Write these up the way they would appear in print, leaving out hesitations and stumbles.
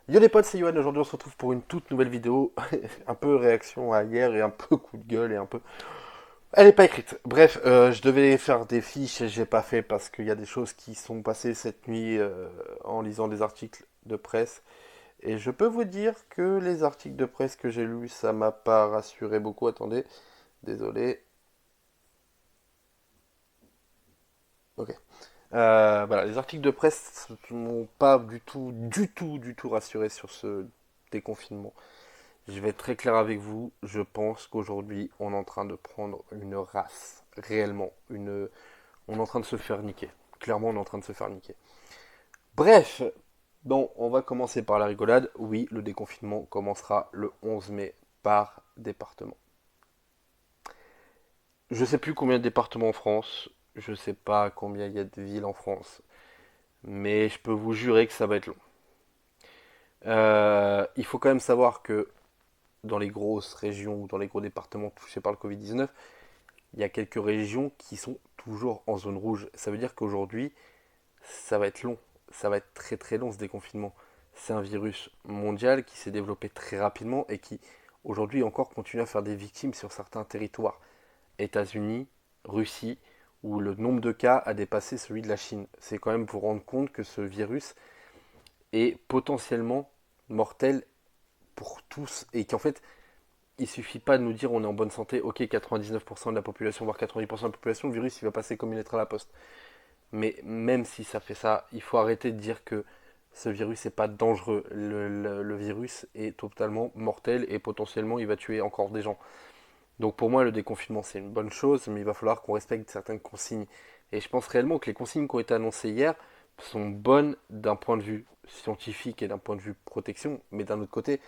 Yo les potes, c'est Yoann, aujourd'hui on se retrouve pour une toute nouvelle vidéo, un peu réaction à hier et un peu coup de gueule et un peu... Elle est pas écrite. Bref, je devais faire des fiches et j'ai pas fait parce qu'il y a des choses qui sont passées cette nuit en lisant des articles de presse. Et je peux vous dire que les articles de presse que j'ai lus, ça m'a pas rassuré beaucoup. Attendez, désolé. Ok. Voilà, les articles de presse m'ont pas du tout rassuré sur ce déconfinement. Je vais être très clair avec vous, je pense qu'aujourd'hui, on est en train de prendre une race, réellement. On est en train de se faire niquer. Clairement, on est en train de se faire niquer. Bref, bon, on va commencer par la rigolade. Oui, le déconfinement commencera le 11 mai par département. Je sais plus combien de départements en France, je sais pas combien il y a de villes en France, mais je peux vous jurer que ça va être long. Il faut quand même savoir que dans les grosses régions ou dans les gros départements touchés par le Covid-19, il y a quelques régions qui sont toujours en zone rouge. Ça veut dire qu'aujourd'hui, ça va être long. Ça va être très très long ce déconfinement. C'est un virus mondial qui s'est développé très rapidement et qui aujourd'hui encore continue à faire des victimes sur certains territoires. États-Unis, Russie, où le nombre de cas a dépassé celui de la Chine. C'est quand même vous rendre compte que ce virus est potentiellement mortel pour tous et qu'en fait il suffit pas de nous dire on est en bonne santé, ok 99% de la population, voire 90% de la population, le virus il va passer comme une lettre à la poste. Mais même si ça fait ça, il faut arrêter de dire que ce virus n'est pas dangereux. Le virus est totalement mortel et potentiellement il va tuer encore des gens. Donc pour moi le déconfinement c'est une bonne chose, mais il va falloir qu'on respecte certaines consignes. Et je pense réellement que les consignes qui ont été annoncées hier sont bonnes d'un point de vue scientifique et d'un point de vue protection, mais d'un autre côté,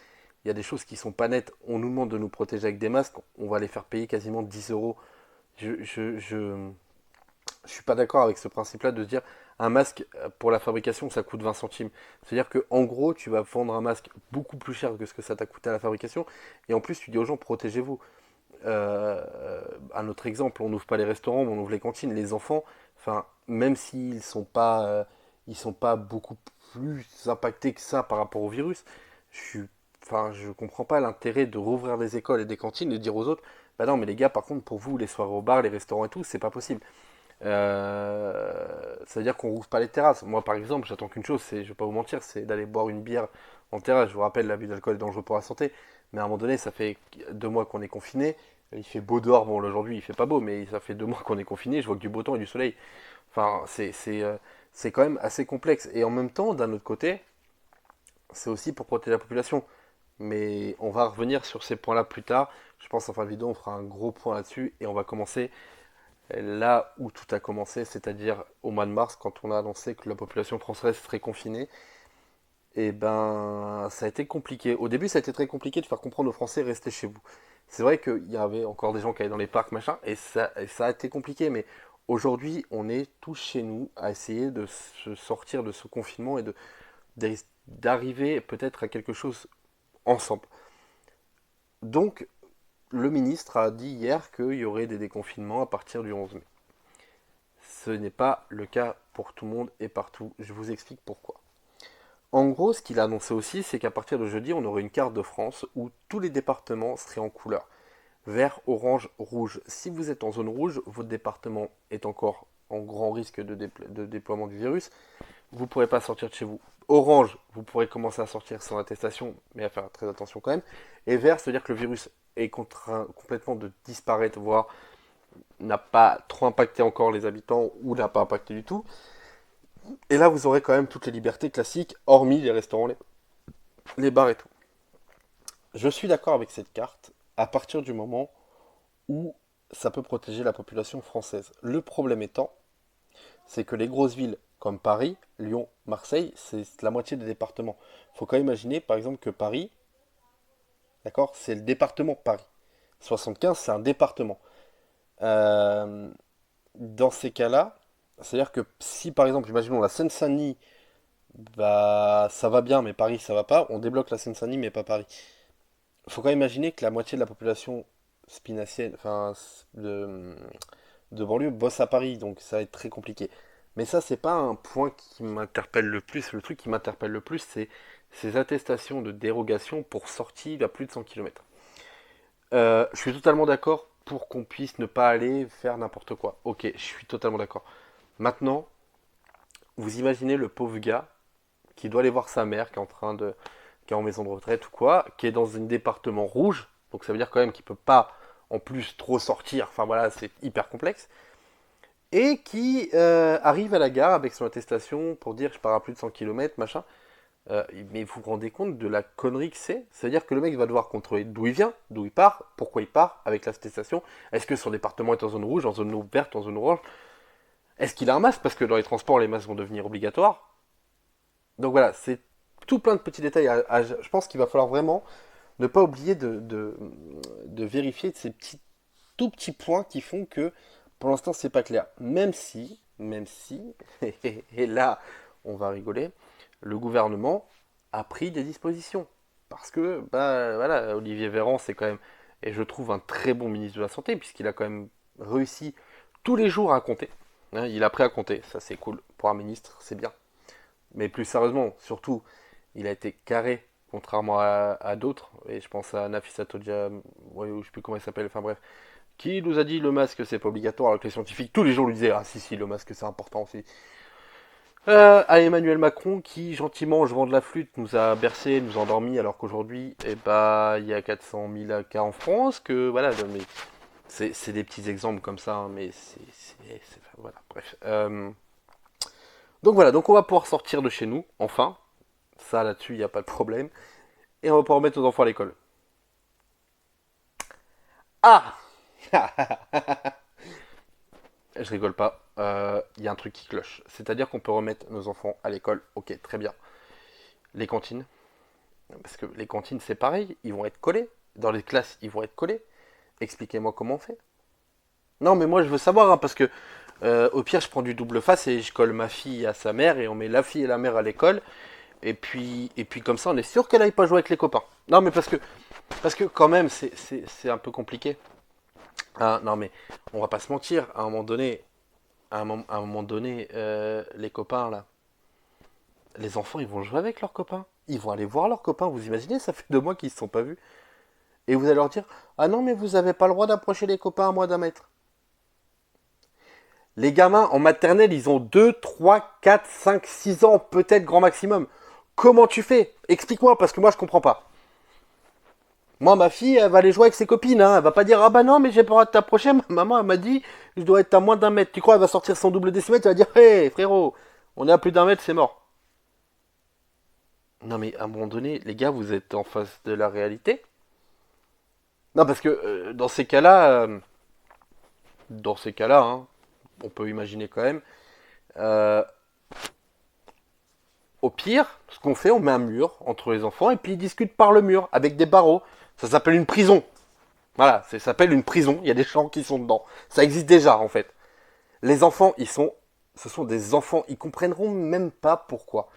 il y a des choses qui sont pas nettes. On nous demande de nous protéger avec des masques, on va les faire payer quasiment 10 euros. Je suis pas d'accord avec ce principe-là de se dire un masque pour la fabrication ça coûte 20 centimes. C'est-à-dire que en gros tu vas vendre un masque beaucoup plus cher que ce que ça t'a coûté à la fabrication et en plus tu dis aux gens protégez-vous. Un autre exemple, on n'ouvre pas les restaurants, mais on ouvre les cantines. Les enfants, enfin même s'ils ils sont pas beaucoup plus impactés que ça par rapport au virus, je suis, je comprends pas l'intérêt de rouvrir des écoles et des cantines et de dire aux autres, bah non mais les gars par contre pour vous les soirées au bar, les restaurants et tout, c'est pas possible. Ça veut dire qu'on rouvre pas les terrasses. Moi, par exemple, j'attends qu'une chose, c'est, je vais pas vous mentir, c'est d'aller boire une bière en terrasse. Je vous rappelle, l'abus d'alcool est dangereux pour la santé. Mais à un moment donné, ça fait 2 mois qu'on est confiné. Il fait beau dehors. Bon, là, aujourd'hui, il fait pas beau, mais ça fait 2 mois qu'on est confiné. Je vois que du beau temps et du soleil. Enfin, c'est quand même assez complexe. Et en même temps, d'un autre côté, c'est aussi pour protéger la population. Mais on va revenir sur ces points-là plus tard. Je pense en fin de vidéo, on fera un gros point là-dessus et on va commencer là où tout a commencé, c'est-à-dire au mois de mars, quand on a annoncé que la population française serait confinée, et ben ça a été compliqué. Au début, ça a été très compliqué de faire comprendre aux Français restez chez vous. C'est vrai qu'il y avait encore des gens qui allaient dans les parcs, machin, et ça a été compliqué, mais aujourd'hui, on est tous chez nous à essayer de se sortir de ce confinement et d'arriver peut-être à quelque chose ensemble. Donc, le ministre a dit hier qu'il y aurait des déconfinements à partir du 11 mai. Ce n'est pas le cas pour tout le monde et partout. Je vous explique pourquoi. En gros, ce qu'il a annoncé aussi, c'est qu'à partir de jeudi, on aurait une carte de France où tous les départements seraient en couleur. Vert, orange, rouge. Si vous êtes en zone rouge, votre département est encore en grand risque de déploiement du virus. Vous ne pourrez pas sortir de chez vous. Orange, vous pourrez commencer à sortir sans attestation, mais à faire très attention quand même. Et vert, c'est-à-dire que le virus est contraint complètement de disparaître, voire n'a pas trop impacté encore les habitants ou n'a pas impacté du tout. Et là, vous aurez quand même toutes les libertés classiques, hormis les restaurants, les bars et tout. Je suis d'accord avec cette carte à partir du moment où ça peut protéger la population française. Le problème étant, c'est que les grosses villes comme Paris, Lyon, Marseille, c'est la moitié des départements. Il faut quand même imaginer, par exemple, que Paris, d'accord, c'est le département Paris. 75, c'est un département. Euh, dans ces cas-là, c'est-à-dire que si, par exemple, imaginons la Seine-Saint-Denis, bah, ça va bien, mais Paris, ça va pas. On débloque la Seine-Saint-Denis, mais pas Paris. Faut quand même imaginer que la moitié de la population spinacienne, de banlieue bosse à Paris, donc ça va être très compliqué. Mais ça, c'est pas un point qui m'interpelle le plus. Le truc qui m'interpelle le plus, c'est ces attestations de dérogation pour sortie à plus de 100 km. Je suis totalement d'accord pour qu'on puisse ne pas aller faire n'importe quoi. Ok, je suis totalement d'accord. Maintenant, vous imaginez le pauvre gars qui doit aller voir sa mère, qui est en maison de retraite ou quoi, qui est dans un département rouge, donc ça veut dire quand même qu'il peut pas en plus trop sortir, enfin voilà, c'est hyper complexe, et qui arrive à la gare avec son attestation pour dire je pars à plus de 100 km, machin. Mais vous vous rendez compte de la connerie que c'est? C'est-à-dire que le mec va devoir contrôler d'où il vient, d'où il part, pourquoi il part, avec l'attestation. Est-ce que son département est en zone rouge, en zone verte, en zone orange? Est-ce qu'il a un masque? Parce que dans les transports, les masques vont devenir obligatoires. Donc voilà, c'est tout plein de petits détails. Je pense qu'il va falloir vraiment ne pas oublier de vérifier ces tout petits points qui font que pour l'instant c'est pas clair. Même si, et là on va rigoler, le gouvernement a pris des dispositions. Parce que, bah voilà, Olivier Véran c'est quand même, et je trouve un très bon ministre de la Santé, puisqu'il a quand même réussi tous les jours à compter. Hein, il a appris à compter, ça c'est cool. Pour un ministre, c'est bien. Mais plus sérieusement, surtout, il a été carré, contrairement à d'autres, et je pense à Nafissatou Diab, ouais, ou je sais plus comment il s'appelle, enfin bref, qui nous a dit le masque c'est pas obligatoire, alors que les scientifiques tous les jours lui disaient ah si le masque c'est important aussi. À Emmanuel Macron qui gentiment en jouant de la flûte nous a bercé, nous a endormis, alors qu'aujourd'hui eh bah, il y a 400 000 cas en France, que voilà, mais c'est des petits exemples comme ça, hein, mais voilà, bref. Donc voilà, donc on va pouvoir sortir de chez nous, enfin, ça là-dessus il n'y a pas de problème, et on va pouvoir mettre nos enfants à l'école. Ah Je rigole pas, il y a un truc qui cloche. C'est-à-dire qu'on peut remettre nos enfants à l'école, ok, très bien. Les cantines, parce que les cantines c'est pareil, ils vont être collés. Dans les classes, ils vont être collés. Expliquez-moi comment on fait. Non, mais moi je veux savoir, hein, parce que au pire, je prends du double face et je colle ma fille à sa mère et on met la fille et la mère à l'école. Et puis comme ça, on est sûr qu'elle aille pas jouer avec les copains. Non, mais parce que quand même, c'est un peu compliqué. Ah, non, mais on va pas se mentir. À un moment donné, les copains là, les enfants, ils vont jouer avec leurs copains. Ils vont aller voir leurs copains. Vous imaginez, ça fait 2 mois qu'ils se sont pas vus. Et vous allez leur dire, ah non, mais vous avez pas le droit d'approcher les copains à moins d'1 mètre. Les gamins en maternelle, ils ont 2, 3, 4, 5, 6 ans, peut-être grand maximum. Comment tu fais? Explique-moi, parce que moi je comprends pas. Moi, ma fille, elle va aller jouer avec ses copines. Hein. Elle va pas dire, ah bah non, mais j'ai pas le droit de t'approcher. Maman, elle m'a dit, je dois être à moins d'1 mètre. Tu crois, elle va sortir son double décimètre, elle va dire, hé hey, frérot, on est à plus d'1 mètre, c'est mort. Non, mais à un moment donné, les gars, vous êtes en face de la réalité. Non, parce que dans ces cas-là, hein, on peut imaginer quand même. euh, Au pire, ce qu'on fait, on met un mur entre les enfants et puis ils discutent par le mur avec des barreaux. Ça s'appelle une prison. Voilà, ça s'appelle une prison. Il y a des gens qui sont dedans. Ça existe déjà en fait. Les enfants, ce sont des enfants. Ils comprendront même pas pourquoi.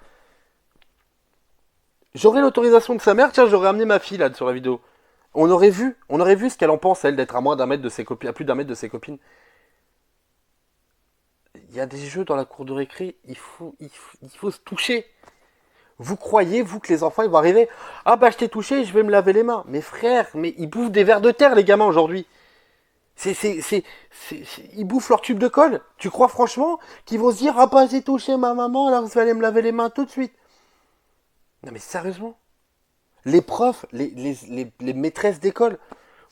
J'aurais l'autorisation de sa mère. Tiens, j'aurais amené ma fille là sur la vidéo. On aurait vu ce qu'elle en pense elle d'être à moins d'1 mètre de ses copines, à plus d'1 mètre de ses copines. Il y a des jeux dans la cour de récré. Il faut se toucher. Vous croyez, vous, que les enfants, ils vont arriver? Ah bah je t'ai touché, je vais me laver les mains. Mais frère, mais ils bouffent des vers de terre, les gamins, aujourd'hui. Ils bouffent leur tube de colle. Tu crois franchement qu'ils vont se dire, ah bah j'ai touché ma maman, alors je vais aller me laver les mains tout de suite? Non mais sérieusement. Les profs, les maîtresses d'école,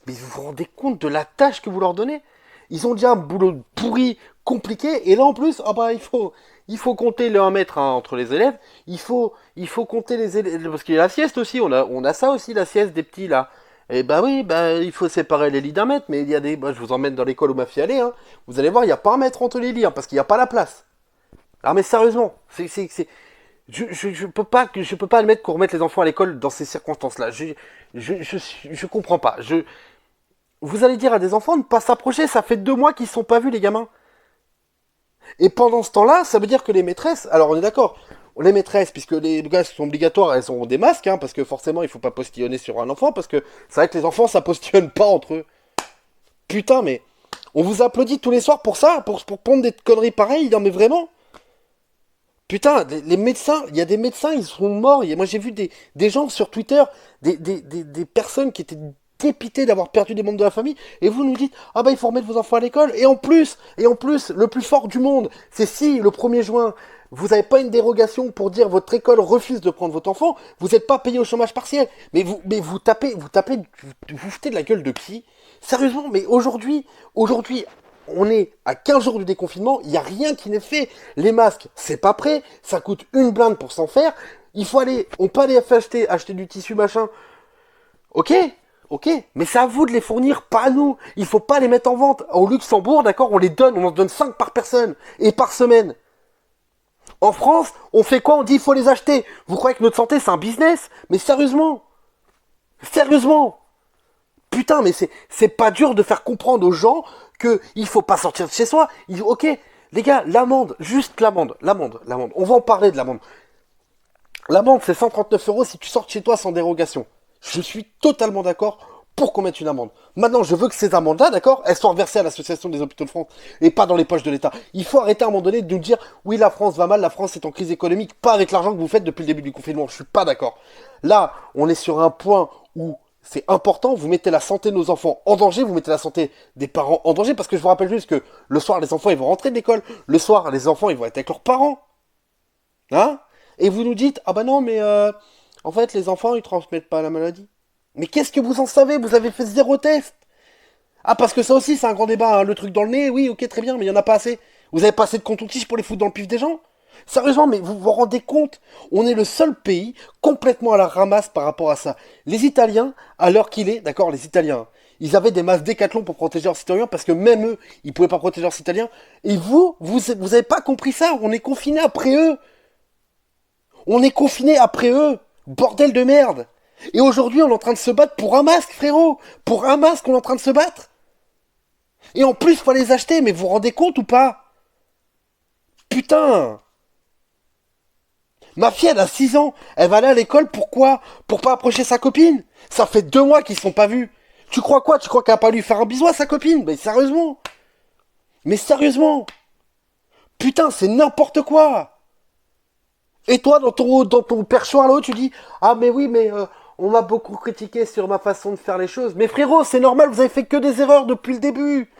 mais vous vous rendez compte de la tâche que vous leur donnez? Ils ont déjà un boulot pourri, compliqué, et là en plus, ah bah il faut compter le 1 mètre hein, entre les élèves, il faut compter les élèves, parce qu'il y a la sieste aussi, on a ça aussi, la sieste des petits là. Et bah oui, bah il faut séparer les lits d'1 mètre, mais il y a bah, je vous emmène dans l'école où ma fille allait, hein. Vous allez voir, il n'y a pas 1 mètre entre les lits, hein, parce qu'il n'y a pas la place. Ah mais sérieusement, je peux pas admettre qu'on remette les enfants à l'école dans ces circonstances-là. Je comprends pas. Vous allez dire à des enfants de ne pas s'approcher, ça fait 2 mois qu'ils ne sont pas vus les gamins. Et pendant ce temps-là, ça veut dire que les maîtresses, alors on est d'accord, les maîtresses, puisque les gars sont obligatoires, elles ont des masques, hein, parce que forcément il faut pas postillonner sur un enfant, parce que c'est vrai que les enfants ça postillonne pas entre eux. Putain, mais on vous applaudit tous les soirs pour ça, pour pondre des conneries pareilles, non mais vraiment. Putain, les médecins, il y a des médecins, ils sont morts. Moi, j'ai vu des gens sur Twitter, des personnes qui étaient dépitées d'avoir perdu des membres de la famille, et vous nous dites, ah bah, il faut remettre vos enfants à l'école. Et en plus, le plus fort du monde, c'est si le 1er juin, vous n'avez pas une dérogation pour dire votre école refuse de prendre votre enfant, vous n'êtes pas payé au chômage partiel. Mais vous tapez, vous foutez de la gueule de qui? Sérieusement, mais aujourd'hui, on est à 15 jours du déconfinement, il n'y a rien qui n'est fait. Les masques, c'est pas prêt, ça coûte une blinde pour s'en faire. On peut aller acheter du tissu machin. Ok, ok, mais c'est à vous de les fournir, pas à nous. Il faut pas les mettre en vente. Au Luxembourg, d'accord, on en donne 5 par personne et par semaine. En France, on fait quoi? On dit il faut les acheter. Vous croyez que notre santé c'est un business? Mais sérieusement, sérieusement. Putain, mais c'est pas dur de faire comprendre aux gens que il faut pas sortir de chez soi. Ok, les gars, l'amende, juste l'amende. On va en parler de l'amende. L'amende, c'est 139 euros si tu sors de chez toi sans dérogation. Je suis totalement d'accord pour qu'on mette une amende. Maintenant, je veux que ces amendes-là, d'accord, elles soient reversées à l'Association des hôpitaux de France et pas dans les poches de l'État. Il faut arrêter à un moment donné de nous dire, oui, la France va mal, la France est en crise économique, pas avec l'argent que vous faites depuis le début du confinement. Je suis pas d'accord. Là, on est sur un point où c'est important, vous mettez la santé de nos enfants en danger, vous mettez la santé des parents en danger, parce que je vous rappelle juste que le soir, les enfants, ils vont rentrer de l'école, le soir, les enfants, ils vont être avec leurs parents. Hein? Et vous nous dites, ah bah non, mais en fait, les enfants, ils transmettent pas la maladie. Mais qu'est-ce que vous en savez? Vous avez fait 0 test. Ah, parce que ça aussi, c'est un grand débat, hein. Le truc dans le nez, oui, ok, très bien, mais il y en a pas assez. Vous avez pas assez de coton-tige pour les foutre dans le pif des gens? Sérieusement, mais vous vous rendez compte? On est le seul pays complètement à la ramasse par rapport à ça. Les Italiens, à l'heure qu'il est, d'accord, les Italiens, ils avaient des masques Décathlon pour protéger leurs citoyens parce que même eux, ils pouvaient pas protéger leurs citoyens. Et vous avez pas compris ça? On est confinés après eux. On est confinés après eux. Bordel de merde. Et aujourd'hui, on est en train de se battre pour un masque, frérot. Pour un masque, on est en train de se battre. Et en plus, faut les acheter, mais vous vous rendez compte ou pas? Putain. Ma fille, elle a 6 ans. Elle va aller à l'école, pourquoi? Pour pas approcher sa copine. Ça fait 2 mois qu'ils se sont pas vus. Tu crois quoi? Tu crois qu'elle a pas lui faire un bisou à sa copine? Mais sérieusement. Mais sérieusement. Putain, c'est n'importe quoi. Et toi, dans ton perchoir là-haut, tu dis, ah mais oui, mais on m'a beaucoup critiqué sur ma façon de faire les choses. Mais frérot, c'est normal, vous avez fait que des erreurs depuis le début.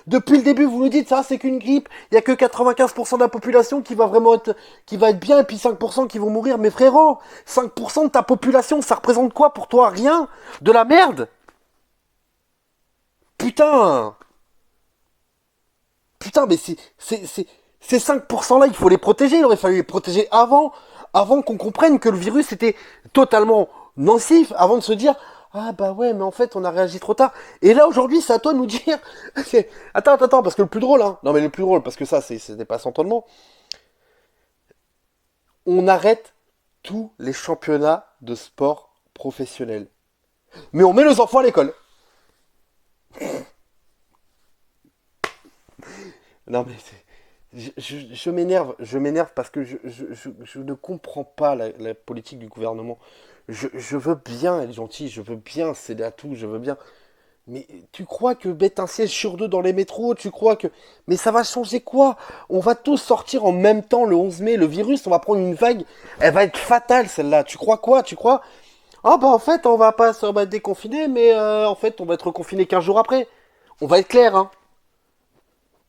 Depuis le début, vous nous dites, ça, c'est qu'une grippe. Il y a que 95% de la population qui va être bien, et puis 5% qui vont mourir. Mais frérot, 5% de ta population, ça représente quoi pour toi? Rien? De la merde? Putain! Putain, mais ces 5% là, il faut les protéger. Il aurait fallu les protéger avant qu'on comprenne que le virus était totalement nocif, avant de se dire, ah bah ouais, mais en fait, on a réagi trop tard. Et là, aujourd'hui, c'est à toi de nous dire, attends, parce que le plus drôle, hein, non mais le plus drôle, parce que ça, c'est des passants totalement, on arrête tous les championnats de sport professionnels. Mais on met nos enfants à l'école. Non mais je m'énerve parce que je ne comprends pas la politique du gouvernement. Je veux bien être gentil, je veux bien céder à tout, je veux bien. Mais tu crois que mettre un siège sur deux dans les métros, tu crois que... Mais ça va changer quoi? On va tous sortir en même temps le 11 mai, le virus, on va prendre une vague, elle va être fatale celle-là. Tu crois quoi? Tu crois? Ah bah en fait on va pas se remettre déconfiné, mais en fait on va être confiné 15 jours après. On va être clair, hein.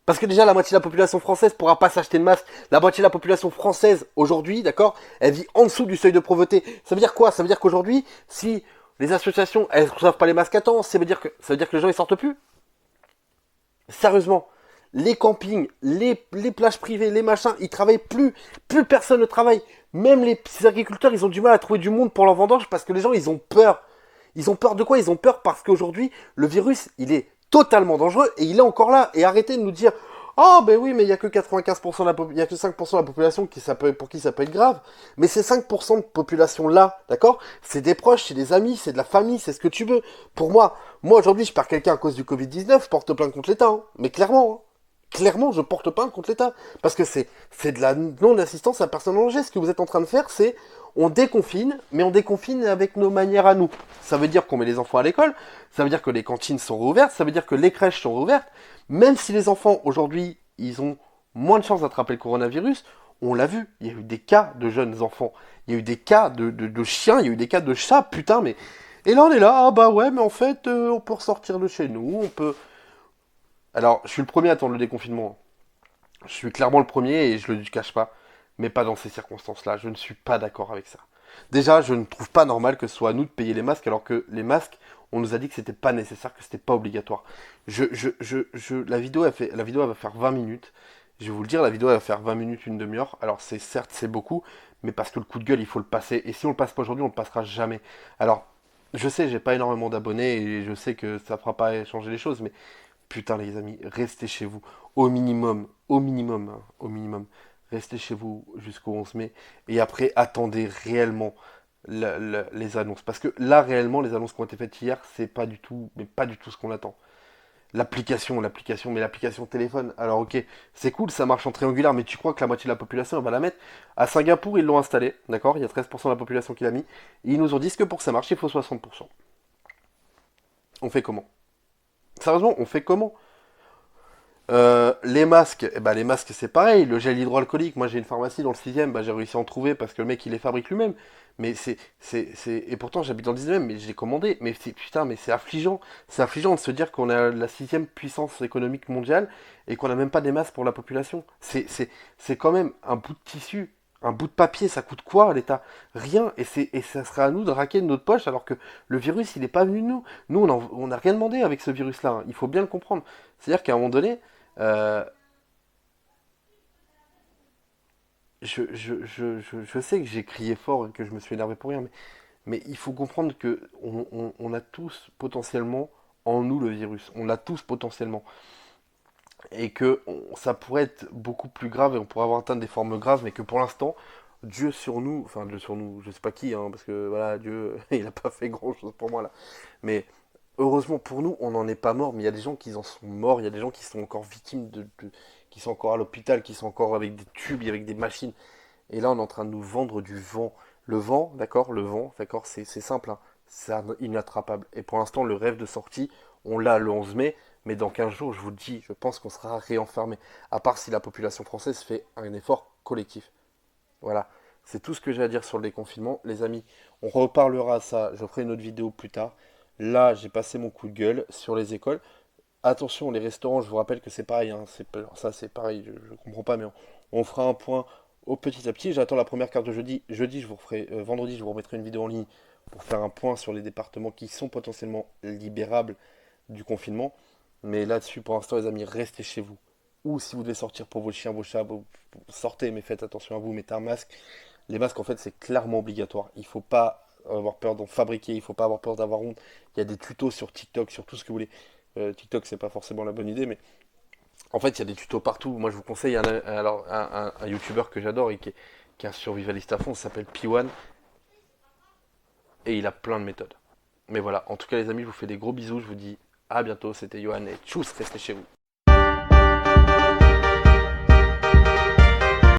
Parce que déjà, la moitié de la population française pourra pas s'acheter de masque. La moitié de la population française, aujourd'hui, d'accord, elle vit en dessous du seuil de pauvreté. Ça veut dire quoi? Ça veut dire qu'aujourd'hui, si les associations, elles ne reçoivent pas les masques à temps, ça veut dire que les gens, ils sortent plus. Sérieusement. Les campings, les plages privées, les machins, ils travaillent plus. Plus personne ne travaille. Même les petits agriculteurs, ils ont du mal à trouver du monde pour leur vendange parce que les gens, ils ont peur. Ils ont peur de quoi? Ils ont peur parce qu'aujourd'hui, le virus, il est totalement dangereux et il est encore là. Et arrêtez de nous dire, oh ben oui, mais il y a que 95% il y a que 5% de la population pour qui ça peut être grave. Mais ces 5% de population là, d'accord, c'est des proches, c'est des amis, c'est de la famille, c'est ce que tu veux. Pour moi aujourd'hui, je perds quelqu'un à cause du Covid-19, je porte plainte contre l'État, hein. Mais clairement, hein. Clairement, je porte plainte contre l'État. Parce que c'est de la non-assistance à personne en danger. Ce que vous êtes en train de faire, c'est on déconfine, mais on déconfine avec nos manières à nous. Ça veut dire qu'on met les enfants à l'école, ça veut dire que les cantines sont rouvertes, ça veut dire que les crèches sont rouvertes. Même si les enfants, aujourd'hui, ils ont moins de chances d'attraper le coronavirus, On l'a vu, il y a eu des cas de jeunes enfants, il y a eu des cas de chiens, il y a eu des cas de chats, putain, mais... Et là, on est là, ah bah ouais, mais en fait, on peut ressortir de chez nous, on peut... Alors, je suis le premier à attendre le déconfinement. Je suis clairement le premier et je le cache pas, mais pas dans ces circonstances-là. Je ne suis pas d'accord avec ça. Déjà, je ne trouve pas normal que ce soit à nous de payer les masques alors que les masques, on nous a dit que c'était pas nécessaire, que c'était pas obligatoire. La vidéo elle va faire 20 minutes. Je vais vous le dire, la vidéo elle va faire 20 minutes, une demi-heure. Alors c'est certes c'est beaucoup, mais parce que le coup de gueule il faut le passer. Et si on le passe pas aujourd'hui, on le passera jamais. Alors, je sais, j'ai pas énormément d'abonnés et je sais que ça fera pas changer les choses, mais putain les amis, restez chez vous. Au minimum, hein, au minimum. Restez chez vous jusqu'au 11 mai. Et après, attendez réellement les annonces. Parce que là, réellement, les annonces qui ont été faites hier, c'est pas du tout, mais pas du tout ce qu'on attend. Mais l'application téléphone. Alors ok, c'est cool, ça marche en triangulaire, mais tu crois que la moitié de la population, elle va la mettre? À Singapour, ils l'ont installé, d'accord? Il y a 13% de la population qui l'a mis. Et ils nous ont dit que pour que ça marche, il faut 60%. On fait comment? Sérieusement, on fait comment? Les masques, les masques c'est pareil, le gel hydroalcoolique, moi j'ai une pharmacie dans le 6e, j'ai réussi à en trouver parce que le mec il les fabrique lui-même. Mais et pourtant j'habite dans le 19e, mais j'ai commandé. Mais putain, mais c'est affligeant de se dire qu'on a la 6e puissance économique mondiale et qu'on n'a même pas des masques pour la population. C'est quand même un bout de tissu, un bout de papier, ça coûte quoi à l'État? Rien, et ça serait à nous de raquer de notre poche alors que le virus il n'est pas venu de nous. Nous on n'a rien demandé avec ce virus-là, hein. Il faut bien le comprendre. C'est-à-dire qu'à un moment donné, euh, je sais que j'ai crié fort et que je me suis énervé pour rien, mais il faut comprendre que on a tous potentiellement en nous le virus. On l'a tous potentiellement. Et que ça pourrait être beaucoup plus grave et on pourrait avoir atteint des formes graves, mais que pour l'instant, Dieu sur nous, enfin Dieu sur nous, je sais pas qui, hein, parce que voilà, Dieu, il a pas fait grand-chose pour moi là. Mais heureusement pour nous, on n'en est pas mort, mais il y a des gens qui en sont morts, il y a des gens qui sont encore victimes qui sont encore à l'hôpital, qui sont encore avec des tubes, avec des machines. Et là, on est en train de nous vendre du vent. Le vent, d'accord, c'est simple, hein, c'est inattrapable. Et pour l'instant, le rêve de sortie, on l'a le 11 mai, mais dans 15 jours, je vous le dis, je pense qu'on sera réenfermé. À part si la population française fait un effort collectif. Voilà, c'est tout ce que j'ai à dire sur le déconfinement. Les amis, on reparlera à ça, je ferai une autre vidéo plus tard. Là, j'ai passé mon coup de gueule sur les écoles. Attention, les restaurants, je vous rappelle que c'est pareil, hein, ça c'est pareil, je comprends pas, mais on fera un point au petit à petit. J'attends la première carte de jeudi. Jeudi, vendredi, je vous remettrai une vidéo en ligne pour faire un point sur les départements qui sont potentiellement libérables du confinement. Mais là-dessus, pour l'instant, les amis, restez chez vous. Ou si vous devez sortir pour vos chiens, vos chats, sortez, mais faites attention à vous, mettez un masque. Les masques, en fait, c'est clairement obligatoire. Il ne faut pas avoir peur d'en fabriquer, il ne faut pas avoir peur d'avoir honte. Il y a des tutos sur TikTok, sur tout ce que vous voulez. TikTok, c'est pas forcément la bonne idée, mais en fait, il y a des tutos partout. Moi, je vous conseille un YouTuber que j'adore et qui est un survivaliste à fond, ça s'appelle P1, et il a plein de méthodes. Mais voilà, en tout cas, les amis, je vous fais des gros bisous. Je vous dis à bientôt. C'était Johan et tchuss, restez chez vous.